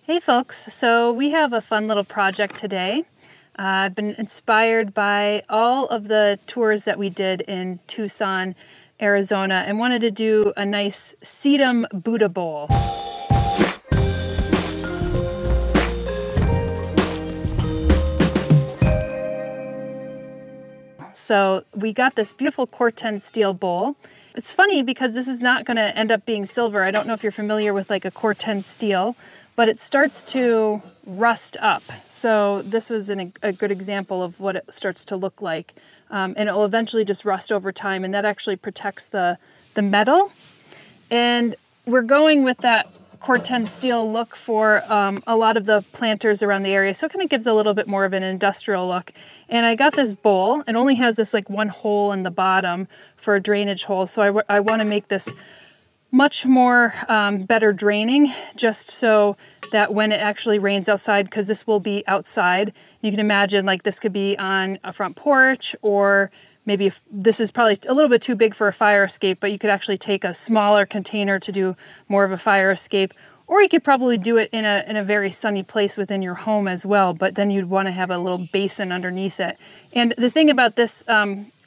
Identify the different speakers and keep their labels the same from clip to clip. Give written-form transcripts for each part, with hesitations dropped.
Speaker 1: Hey folks, so we have a fun little project today. I've been inspired by all of the tours that we did in Tucson, Arizona, and wanted to do a nice Sedum Buddha bowl. So we got this beautiful corten steel bowl. It's funny because this is not going to end up being silver. I don't know if you're familiar with like a corten steel, but it starts to rust up. So this was a good example of what it starts to look like. And it will eventually just rust over time, and that actually protects the metal. And we're going with that corten steel look for a lot of the planters around the area. So it kind of gives a little bit more of an industrial look. And I got this bowl. It only has this like one hole in the bottom for a drainage hole. So I want to make this much more better draining, just so that when it actually rains outside, because this will be outside, you can imagine like this could be on a front porch, or maybe this is probably a little bit too big for a fire escape, but you could actually take a smaller container to do more of a fire escape, or you could probably do it in a very sunny place within your home as well, but then you'd want to have a little basin underneath it. And the thing about this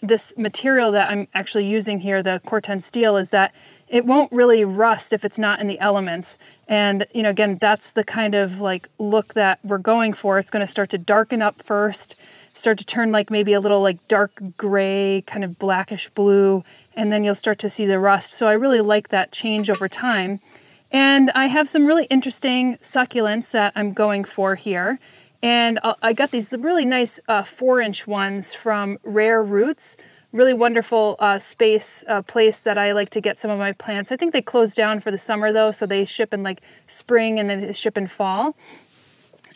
Speaker 1: this material that I'm actually using here, the corten steel, is that it won't really rust if it's not in the elements. And, you know, again, that's the kind of like look that we're going for. It's going to start to darken up first, start to turn like maybe a little like dark gray, kind of blackish blue, and then you'll start to see the rust. So I really like that change over time. And I have some really interesting succulents that I'm going for here. And I got these really nice 4-inch ones from Rare Roots. Really wonderful place that I like to get some of my plants. I think they close down for the summer though, so they ship in like spring and then they ship in fall.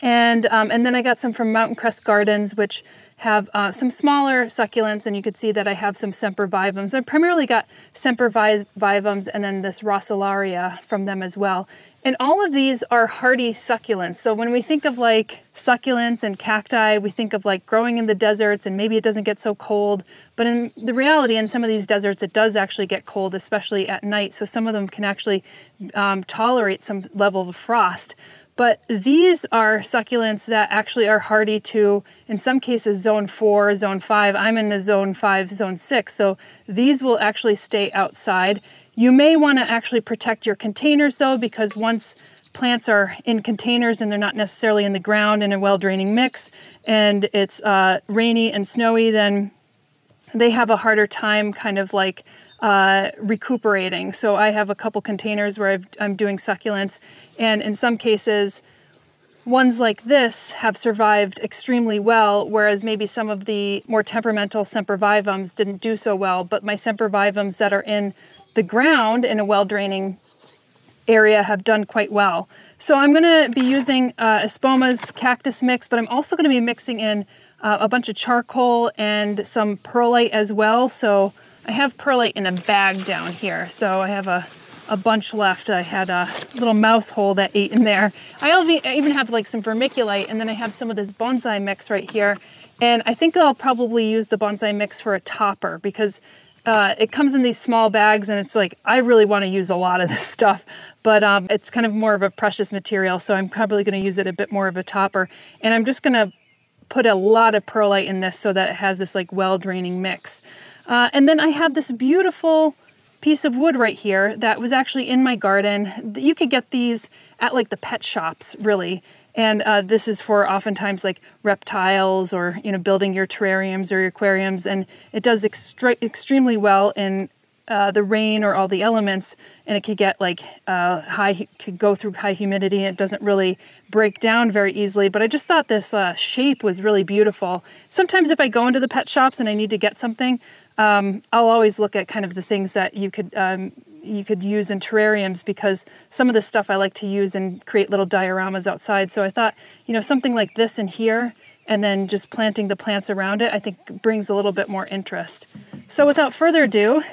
Speaker 1: And then I got some from Mountain Crest Gardens, which have some smaller succulents, and you could see that I have some sempervivums. I primarily got sempervivums and then this rossularia from them as well. And all of these are hardy succulents. So when we think of like succulents and cacti, we think of like growing in the deserts and maybe it doesn't get so cold. But in the reality, in some of these deserts, it does actually get cold, especially at night. So some of them can actually tolerate some level of frost. But these are succulents that actually are hardy to, in some cases, zone 4, zone 5. I'm in the zone 5, zone 6. So these will actually stay outside. You may want to actually protect your containers though, because once plants are in containers and they're not necessarily in the ground in a well-draining mix, and it's rainy and snowy, then they have a harder time kind of like recuperating. So I have a couple containers where I'm doing succulents, and in some cases, ones like this have survived extremely well, whereas maybe some of the more temperamental sempervivums didn't do so well, but my sempervivums that are in the ground in a well-draining area have done quite well. So I'm going to be using Espoma's cactus mix, but I'm also going to be mixing in a bunch of charcoal and some perlite as well. So I have perlite in a bag down here. So I have a bunch left. I had a little mouse hole that ate in there. I even have like some vermiculite, and then I have some of this bonsai mix right here. And I think I'll probably use the bonsai mix for a topper, because it comes in these small bags, and it's like, I really want to use a lot of this stuff, but it's kind of more of a precious material, so I'm probably going to use it a bit more of a topper. And I'm just going to put a lot of perlite in this so that it has this like well-draining mix. And then I have this beautiful piece of wood right here that was actually in my garden. You could get these at like the pet shops, really. And this is for oftentimes like reptiles, or, you know, building your terrariums or your aquariums. And it does extremely well in the rain or all the elements. And it could get like could go through high humidity. And it doesn't really break down very easily. But I just thought this shape was really beautiful. Sometimes if I go into the pet shops and I need to get something, I'll always look at kind of the things that you could use in terrariums, because some of the stuff I like to use and create little dioramas outside. So I thought, you know, something like this in here, and then just planting the plants around it, I think brings a little bit more interest. So without further ado,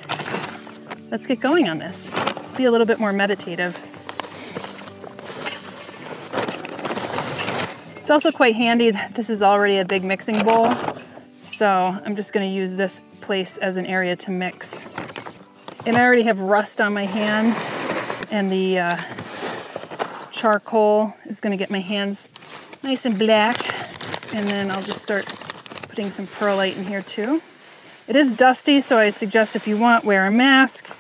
Speaker 1: let's get going on this. Be a little bit more meditative. It's also quite handy that this is already a big mixing bowl. So I'm just going to use this place as an area to mix. And I already have rust on my hands, and the charcoal is going to get my hands nice and black. And then I'll just start putting some perlite in here too. It is dusty, so I suggest if you want, wear a mask.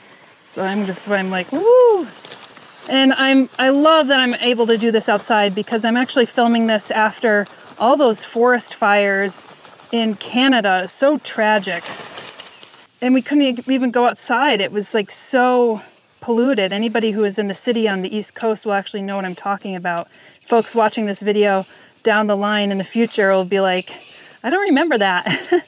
Speaker 1: So I'm like, woo! And I love that I'm able to do this outside because I'm actually filming this after all those forest fires in Canada. So tragic. And we couldn't even go outside. It was like so polluted. Anybody who is in the city on the East Coast will actually know what I'm talking about. Folks watching this video down the line in the future will be like, I don't remember that.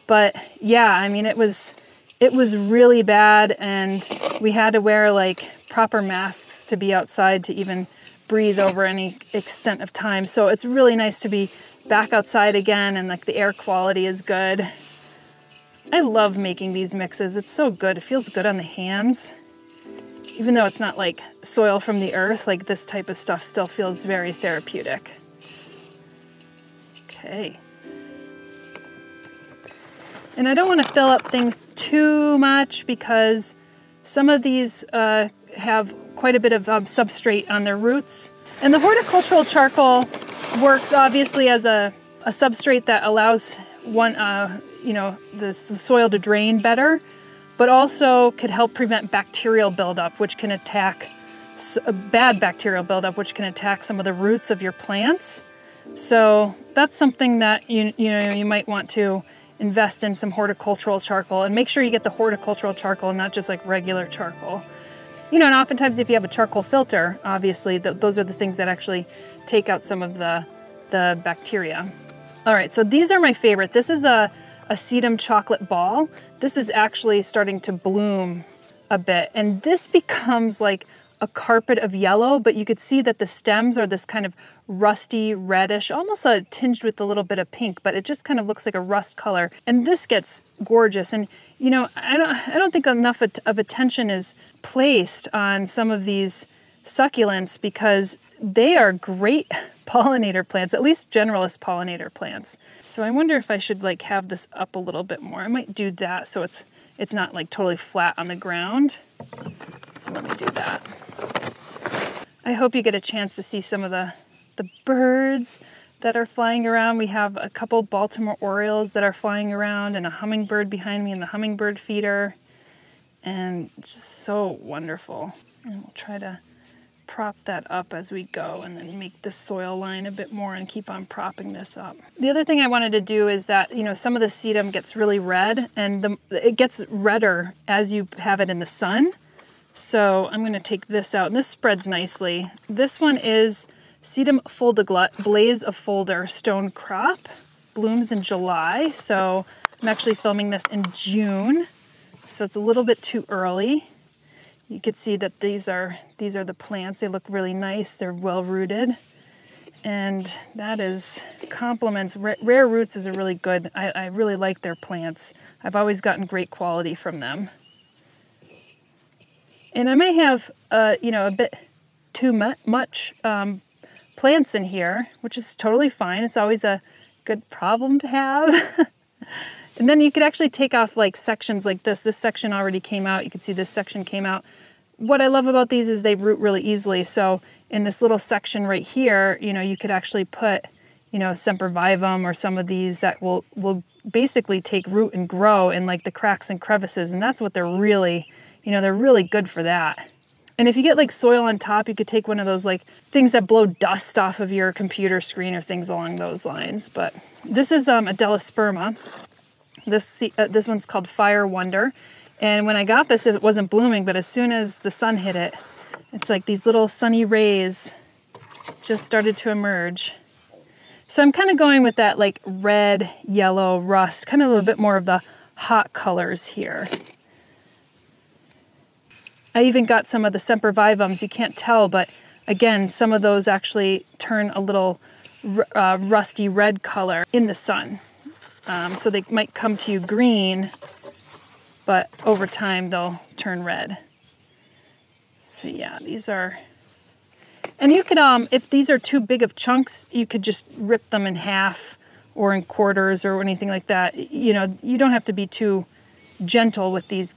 Speaker 1: But yeah, I mean, it was really bad, and we had to wear like proper masks to be outside to even breathe over any extent of time. So it's really nice to be back outside again, and like the air quality is good. I love making these mixes. It's so good. It feels good on the hands. Even though it's not like soil from the earth, like this type of stuff still feels very therapeutic. Okay. And I don't want to fill up things too much because some of these have quite a bit of substrate on their roots. And the horticultural charcoal works obviously as a substrate that allows the soil to drain better, but also could help prevent bacterial buildup, which can attack bad bacterial buildup, which can attack some of the roots of your plants. So that's something that you might want to invest in, some horticultural charcoal, and make sure you get the horticultural charcoal and not just like regular charcoal. And oftentimes if you have a charcoal filter, obviously those are the things that actually take out some of the bacteria. All right, so these are my favorite. This is a Sedum chocolate ball. This is actually starting to bloom a bit, and this becomes like a carpet of yellow, but you could see that the stems are this kind of rusty reddish, almost tinged with a little bit of pink, but it just kind of looks like a rust color. And this gets gorgeous. And I don't think enough of attention is placed on some of these succulents because they are great pollinator plants, at least generalist pollinator plants. So I wonder if I should like have this up a little bit more. I might do that so it's not like totally flat on the ground. So let me do that. I hope you get a chance to see some of the birds that are flying around. We have a couple Baltimore Orioles that are flying around and a hummingbird behind me in the hummingbird feeder. And it's just so wonderful. And we'll try to prop that up as we go and then make the soil line a bit more and keep on propping this up. The other thing I wanted to do is that, some of the sedum gets really red, and it gets redder as you have it in the sun. So I'm going to take this out, and this spreads nicely. This one is Sedum Fuldeglut, Blaze of Folder Stone Crop. Blooms in July, so I'm actually filming this in June, so it's a little bit too early. You can see that these are the plants. They look really nice. They're well rooted, and that is compliments. Rare Roots is a really good. I really like their plants. I've always gotten great quality from them. And I may have a bit too much plants in here, which is totally fine. It's always a good problem to have. And then you could actually take off like sections like this. This section already came out. You can see this section came out. What I love about these is they root really easily. So in this little section right here, you could actually put, sempervivum or some of these that will basically take root and grow in like the cracks and crevices. And that's what they're really, they're really good for that. And if you get like soil on top, you could take one of those like things that blow dust off of your computer screen or things along those lines. But this is a Delosperma. This one's called Fire Wonder. And when I got this, it wasn't blooming, but as soon as the sun hit it, it's like these little sunny rays just started to emerge. So I'm kind of going with that like red, yellow, rust, kind of a little bit more of the hot colors here. I even got some of the sempervivums. You can't tell, but again, some of those actually turn a little rusty red color in the sun. So they might come to you green, but over time they'll turn red. So yeah, these are, and you could, if these are too big of chunks, you could just rip them in half or in quarters or anything like that. You don't have to be too gentle with these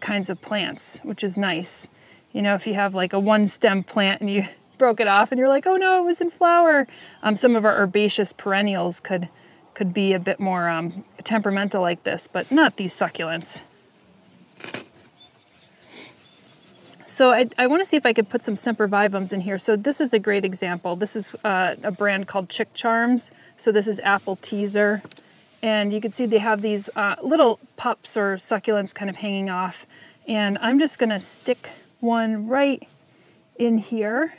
Speaker 1: kinds of plants, which is nice. If you have like a one stem plant and you broke it off and you're like, oh no, it was in flower. Some of our herbaceous perennials could be a bit more temperamental like this, but not these succulents. So I want to see if I could put some sempervivums in here. So this is a great example. This is a brand called Chick Charms. So this is apple teaser. And you can see they have these little pups or succulents kind of hanging off. And I'm just going to stick one right in here.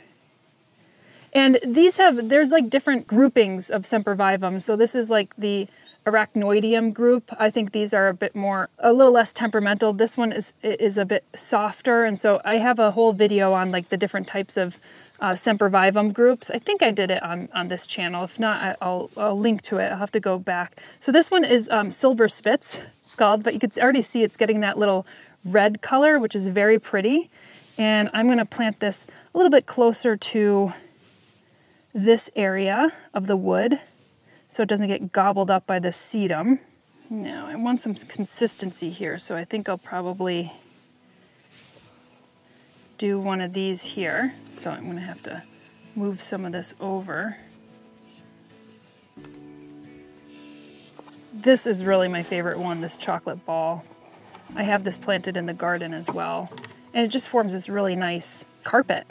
Speaker 1: And these there's like different groupings of sempervivums. So this is like the arachnoideum group. I think these are a little less temperamental. This one is a bit softer. And so I have a whole video on like the different types of sempervivum groups. I think I did it on this channel. If not, I'll link to it. I'll have to go back. So this one is Silver Spitz, it's called, but you can already see it's getting that little red color, which is very pretty. And I'm going to plant this a little bit closer to this area of the wood so it doesn't get gobbled up by the sedum. Now I want some consistency here, so I think I'll probably do one of these here. So I'm going to have to move some of this over. This is really my favorite one, this chocolate ball. I have this planted in the garden as well, and it just forms this really nice carpet.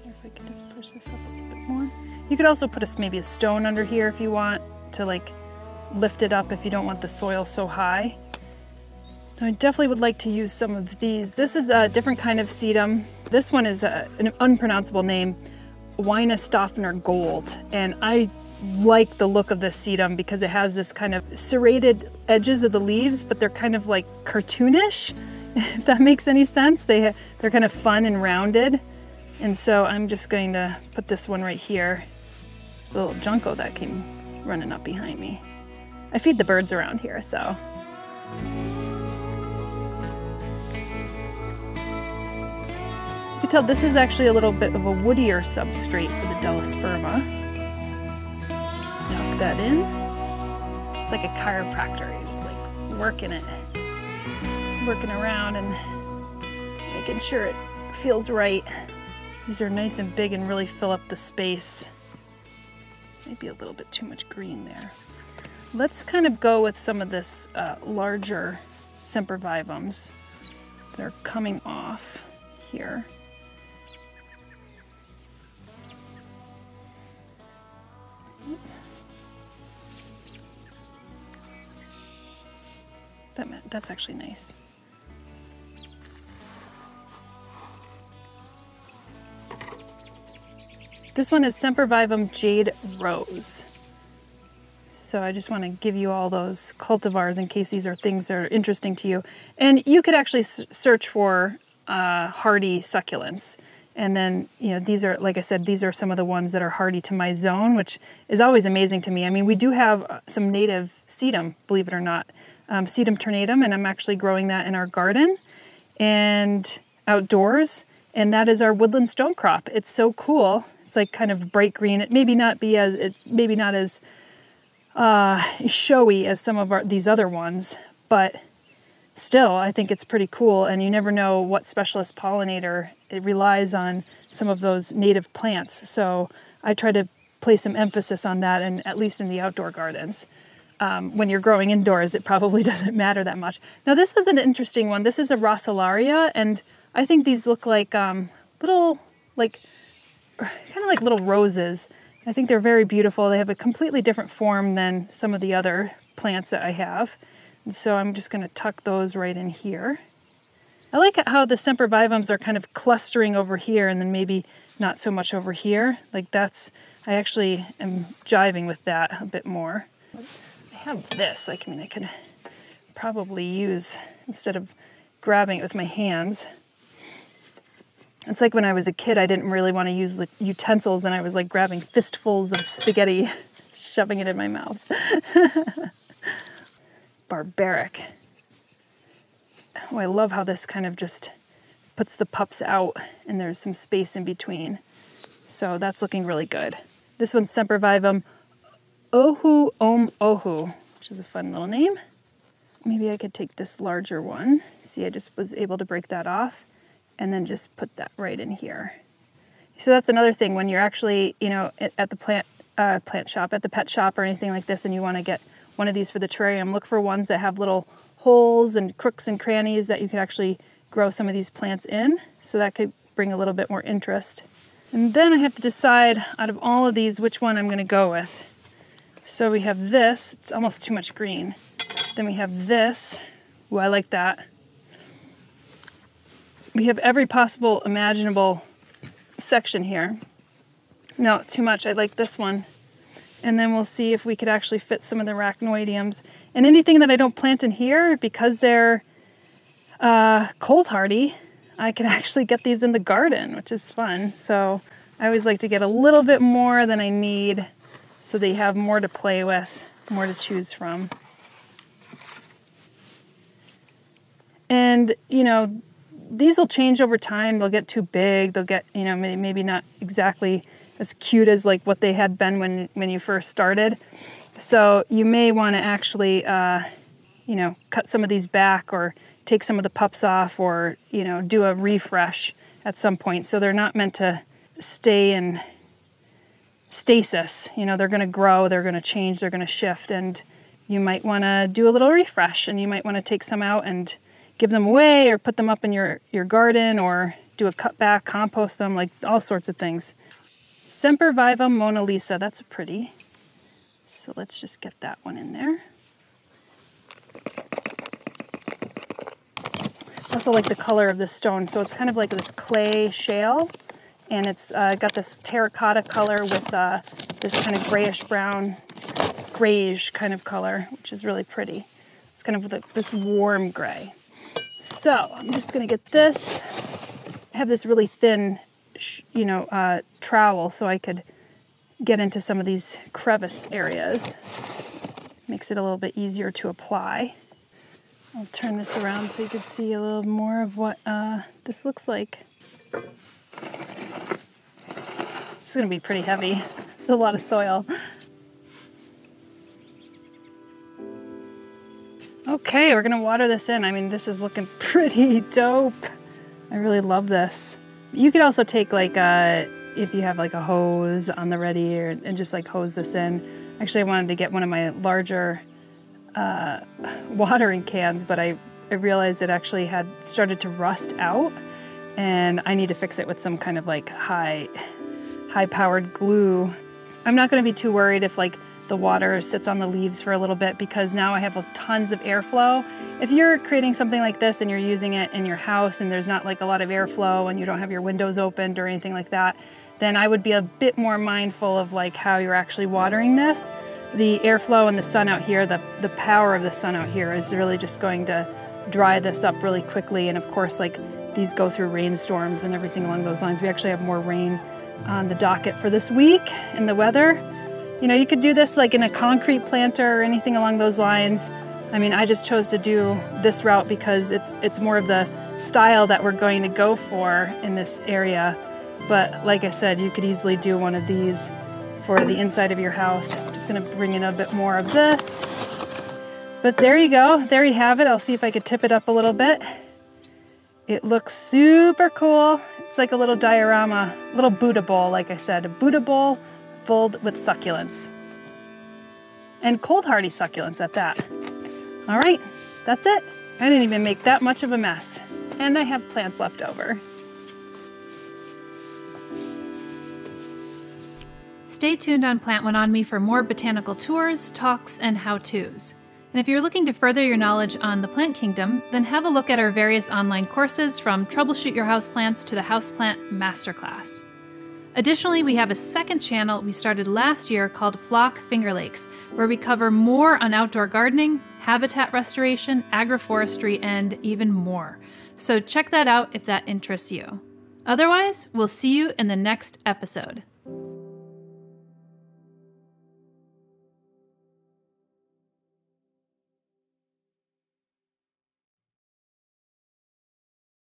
Speaker 1: If I could just push this up a little bit more. You could also put maybe a stone under here if you want to like lift it up if you don't want the soil so high. I definitely would like to use some of these. This is a different kind of sedum. This one is an unpronounceable name, Weihenstephaner Gold. And I like the look of this sedum because it has this kind of serrated edges of the leaves, but they're kind of like cartoonish, if that makes any sense. They're kind of fun and rounded. And so I'm just going to put this one right here. There's a little junco that came running up behind me. I feed the birds around here, so. You can tell this is actually a little bit of a woodier substrate for the Delosperma. Tuck that in. It's like a chiropractor. You're just like working it, working around and making sure it feels right. These are nice and big and really fill up the space. Maybe a little bit too much green there. Let's kind of go with some of this larger sempervivums that are coming off here. That's actually nice. This one is Sempervivum Jade Rose. So I just want to give you all those cultivars in case these are things that are interesting to you. And you could actually search for hardy succulents. And then, you know, these are, like I said, these are some of the ones that are hardy to my zone, which is always amazing to me. I mean, we do have some native sedum, believe it or not, Sedum tornatum, and I'm actually growing that in our garden and outdoors. And that is our woodland stone crop. It's so cool. It's like kind of bright green. It maybe not be as, it's maybe not as showy as some of these other ones, but still, I think it's pretty cool. And you never know what specialist pollinator, it relies on some of those native plants. So I try to place some emphasis on that, and at least in the outdoor gardens. When you're growing indoors, it probably doesn't matter that much. Now this was an interesting one. This is a Rossularia, and I think these look like little, like, kind of like little roses. I think they're very beautiful. They have a completely different form than some of the other plants that I have. And so I'm just going to tuck those right in here. I like how the sempervivums are kind of clustering over here and then maybe not so much over here. Like that's, I actually am jiving with that a bit more. I have this, like, I mean, I could probably use, instead of grabbing it with my hands, it's like when I was a kid, I didn't really want to use the utensils and I was like grabbing fistfuls of spaghetti, shoving it in my mouth. Barbaric. Oh, I love how this kind of just puts the pups out and there's some space in between. So that's looking really good. This one's Sempervivum Ohu Om Ohu. which is a fun little name. Maybe I could take this larger one. See, I just was able to break that off and then just put that right in here. So that's another thing when you're actually, you know, at the plant shop, at the pet shop or anything like this, and you want to get one of these for the terrarium, look for ones that have little holes and crooks and crannies that you can actually grow some of these plants in. So that could bring a little bit more interest. And then I have to decide out of all of these which one I'm going to go with. So we have this, it's almost too much green. Then we have this, ooh, I like that. We have every possible imaginable section here. No, it's too much, I like this one. And then we'll see if we could actually fit some of the arachnoideums. And anything that I don't plant in here, because they're cold hardy, I can actually get these in the garden, which is fun. So I always like to get a little bit more than I need so they have more to play with, more to choose from. And, you know, these will change over time. They'll get too big. They'll get, you know, maybe not exactly as cute as like what they had been when you first started. So you may want to actually, you know, cut some of these back or take some of the pups off or, you know, do a refresh at some point. So they're not meant to stay in stasis. You know, they're going to grow, they're going to change, they're going to shift, and you might want to do a little refresh, and you might want to take some out and give them away or put them up in your garden or do a cutback, compost them, like all sorts of things. Sempervivum Mona Lisa, that's pretty. So let's just get that one in there. I also like the color of this stone. So it's kind of like this clay shale, and it's got this terracotta color with this kind of grayish brown, grayish kind of color, which is really pretty. It's kind of like this warm gray. So I'm just gonna get this. I have this really thin, you know, trowel, so I could get into some of these crevice areas. Makes it a little bit easier to apply. I'll turn this around so you can see a little more of what this looks like. It's gonna be pretty heavy. It's a lot of soil. Okay, we're gonna water this in. I mean, this is looking pretty dope. I really love this. You could also take like if you have like a hose on the ready and just like hose this in. Actually, I wanted to get one of my larger watering cans, but I realized it actually had started to rust out, and I need to fix it with some kind of like high-powered glue. I'm not gonna be too worried if like the water sits on the leaves for a little bit, because now I have tons of airflow. If you're creating something like this and you're using it in your house and there's not like a lot of airflow and you don't have your windows opened or anything like that, then I would be a bit more mindful of like how you're actually watering this. The airflow and the sun out here, the power of the sun out here is really just going to dry this up really quickly. And of course, like these go through rainstorms and everything along those lines. We actually have more rain on the docket for this week in the weather. You know, you could do this like in a concrete planter or anything along those lines. I mean, I just chose to do this route because it's more of the style that we're going to go for in this area. But like I said, you could easily do one of these for the inside of your house. I'm just gonna bring in a bit more of this. But there you go, there you have it. I'll see if I could tip it up a little bit. It looks super cool. It's like a little diorama, little Buddha bowl, like I said, a Buddha bowl filled with succulents. And cold hardy succulents at that. All right, that's it. I didn't even make that much of a mess. And I have plants left over.
Speaker 2: Stay tuned on Plant One On Me for more botanical tours, talks, and how-tos. And if you're looking to further your knowledge on the plant kingdom, then have a look at our various online courses from Troubleshoot Your Houseplants to the Houseplant Masterclass. Additionally, we have a second channel we started last year called Flock Finger Lakes, where we cover more on outdoor gardening, habitat restoration, agroforestry, and even more. So check that out if that interests you. Otherwise, we'll see you in the next episode.